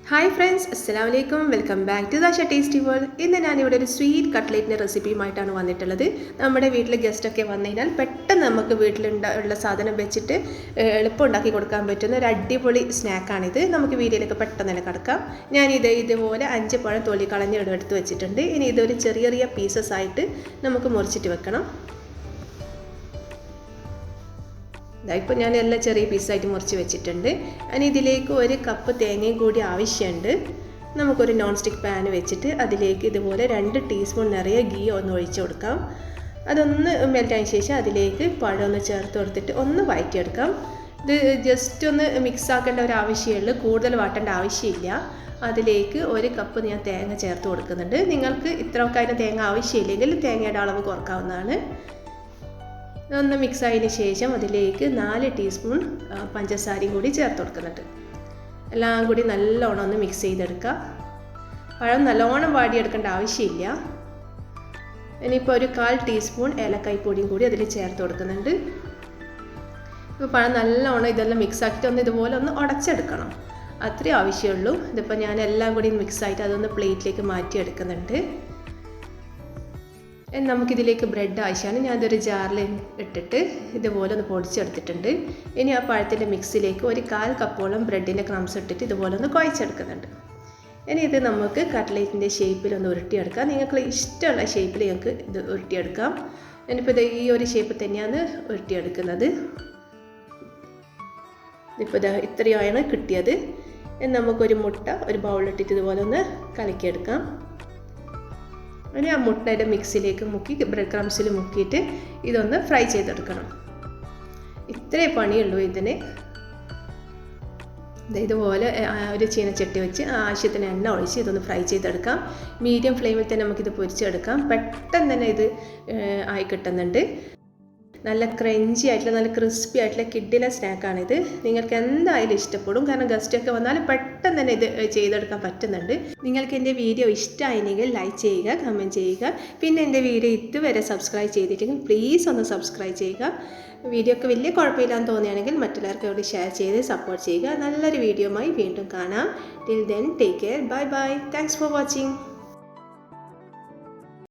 Hi friends, Assalamu alaikum. Welcome back to Zaasha Tasty World. ഇന്ന് ഞാൻ ഇവിടെ ഒരു സ്വീറ്റ് കട്ട്ലേറ്റിൻ്റെ റെസിപ്പിയുമായിട്ടാണ് വന്നിട്ടുള്ളത്. നമ്മുടെ വീട്ടിൽ ഗസ്റ്റൊക്കെ വന്നു കഴിഞ്ഞാൽ പെട്ടെന്ന് നമുക്ക് വീട്ടിലുള്ള സാധനം വെച്ചിട്ട് എളുപ്പം ഉണ്ടാക്കി കൊടുക്കാൻ പറ്റുന്ന ഒരു അടിപൊളി സ്നാക്കാണിത്. നമുക്ക് വീഡിയോയിലൊക്കെ പെട്ടെന്ന് തന്നെ കിടക്കാം. ഞാനിത് ഇതുപോലെ 5 പഴം തൊലി കളഞ്ഞ് എടുത്ത് വെച്ചിട്ടുണ്ട്. ഇനി ഇതൊരു ചെറിയ ചെറിയ പീസസ് ആയിട്ട് നമുക്ക് മുറിച്ചിട്ട് വെക്കണം. ഇപ്പോൾ ഞാൻ എല്ലാം ചെറിയ പീസായിട്ട് മുറിച്ച് വെച്ചിട്ടുണ്ട്. ഇനി ഇതിലേക്ക് 1 കപ്പ് തേങ്ങയും കൂടി ആവശ്യമുണ്ട്. നമുക്കൊരു നോൺ സ്റ്റിക്ക് പാൻ വെച്ചിട്ട് അതിലേക്ക് ഇതുപോലെ 2 ടീസ്പൂൺ നിറയെ ഗീ ഒന്ന് ഒഴിച്ച് കൊടുക്കാം. അതൊന്ന് മെൽറ്റായതിന് ശേഷം അതിലേക്ക് പഴം ഒന്ന് ചേർത്ത് കൊടുത്തിട്ട് ഒന്ന് വഴറ്റിയെടുക്കാം. ഇത് ജസ്റ്റ് ഒന്ന് മിക്സ് ആക്കേണ്ട ഒരു ആവശ്യമുള്ളൂ, കൂടുതൽ വാട്ടേണ്ട ആവശ്യമില്ല. അതിലേക്ക് 1 കപ്പ് ഞാൻ തേങ്ങ ചേർത്ത് കൊടുക്കുന്നുണ്ട്. നിങ്ങൾക്ക് ഇത്രയൊക്കെ അതിന് തേങ്ങ ആവശ്യമില്ലെങ്കിൽ തേങ്ങയുടെ അളവ് കുറക്കാവുന്നതാണ്. ഒന്ന് മിക്സ് ആയതിന് ശേഷം അതിലേക്ക് 4 ടീസ്പൂൺ പഞ്ചസാരയും കൂടി ചേർത്ത് കൊടുക്കുന്നുണ്ട്. എല്ലാം കൂടി നല്ലോണം ഒന്ന് മിക്സ് ചെയ്തെടുക്കുക. പഴം നല്ലോണം വാടിയെടുക്കേണ്ട ആവശ്യമില്ല. ഇനിയിപ്പോൾ ഒരു 1/4 ടീസ്പൂൺ ഏലക്കായ്പ്പൊടിയും കൂടി അതിൽ ചേർത്ത് കൊടുക്കുന്നുണ്ട്. ഇപ്പോൾ പഴം നല്ലോണം ഇതെല്ലാം മിക്സ് ആക്കിയിട്ട് ഒന്ന് ഇതുപോലെ ഒന്ന് ഉടച്ചെടുക്കണം, അത്രേ ആവശ്യമുള്ളൂ. ഇതിപ്പോൾ ഞാൻ എല്ലാം കൂടി മിക്സ് ആയിട്ട് അതൊന്ന് പ്ലേറ്റിലേക്ക് മാറ്റിയെടുക്കുന്നുണ്ട്. നമുക്കിതിലേക്ക് ബ്രെഡ് ആവശ്യമാണ്. ഞാനതൊരു ജാറിൽ ഇട്ടിട്ട് ഇതുപോലെ ഒന്ന് പൊടിച്ചെടുത്തിട്ടുണ്ട്. ഇനി ആ പഴത്തിൻ്റെ മിക്സിലേക്ക് ഒരു 1/4 കപ്പോളം ബ്രെഡിൻ്റെ ക്രംസ് ഇട്ടിട്ട് ഇതുപോലെ ഒന്ന് കുഴച്ചെടുക്കുന്നുണ്ട്. ഇനി ഇത് നമുക്ക് കട്ട്ലേറ്റിൻ്റെ ഷേപ്പിൽ ഒന്ന് ഉരുട്ടിയെടുക്കാം. നിങ്ങൾക്ക് ഇഷ്ടമുള്ള ഷേപ്പിൽ നിങ്ങൾക്ക് ഇത് ഉരുട്ടിയെടുക്കാം. ഞാനിപ്പോൾ ഇത് ഈ ഒരു ഷേപ്പ് തന്നെയാണ് ഉരുട്ടിയെടുക്കുന്നത്. ഇപ്പോൾ ഇത് ഇത്രയാണ് കിട്ടിയത്. നമുക്കൊരു മുട്ട ഒരു ബൗളിലിട്ടിട്ട് ഇതുപോലെ ഒന്ന് കലക്കിയെടുക്കാം. ഇനി ആ മുട്ടയുടെ മിക്സിലേക്ക് മുക്കി ബ്രെഡ് ക്രംസിൽ മുക്കിയിട്ട് ഇതൊന്ന് ഫ്രൈ ചെയ്തെടുക്കണം. ഇത്രേ പണിയുള്ളൂ ഇതിന്. ഇതുപോലെ ഒരു ചീനച്ചട്ടി വെച്ച് ആവശ്യത്തിന് എണ്ണ ഒഴിച്ച് ഇതൊന്ന് ഫ്രൈ ചെയ്തെടുക്കാം. മീഡിയം ഫ്ലെയിമിൽ തന്നെ നമുക്കിത് പൊരിച്ചെടുക്കാം. പെട്ടെന്ന് തന്നെ ഇത് ആയി കിട്ടുന്നുണ്ട്. നല്ല ക്രഞ്ചി ആയിട്ടുള്ള നല്ല ക്രിസ്പി ആയിട്ടുള്ള കിഡിലെ സ്നാക്കാണിത്. നിങ്ങൾക്ക് എന്തായാലും ഇഷ്ടപ്പെടും, കാരണം ഗസ്റ്റൊക്കെ വന്നാൽ പെട്ടെന്ന് തന്നെ ഇത് ചെയ്തെടുക്കാൻ പറ്റുന്നുണ്ട്. നിങ്ങൾക്ക് എൻ്റെ വീഡിയോ ഇഷ്ടമായെങ്കിൽ ലൈക്ക് ചെയ്യുക, കമൻറ്റ് ചെയ്യുക. പിന്നെ എൻ്റെ വീഡിയോ ഇതുവരെ സബ്സ്ക്രൈബ് ചെയ്തിട്ടെങ്കിൽ പ്ലീസ് ഒന്ന് സബ്സ്ക്രൈബ് ചെയ്യുക. വീഡിയോ ഒക്കെ വലിയ കുഴപ്പമില്ലാന്ന് തോന്നുകയാണെങ്കിൽ മറ്റുള്ളവർക്ക് കൂടി ഷെയർ ചെയ്ത് സപ്പോർട്ട് ചെയ്യുക. നല്ലൊരു വീഡിയോയുമായി വീണ്ടും കാണാം. Till then take care. Bye bye. Thanks for watching.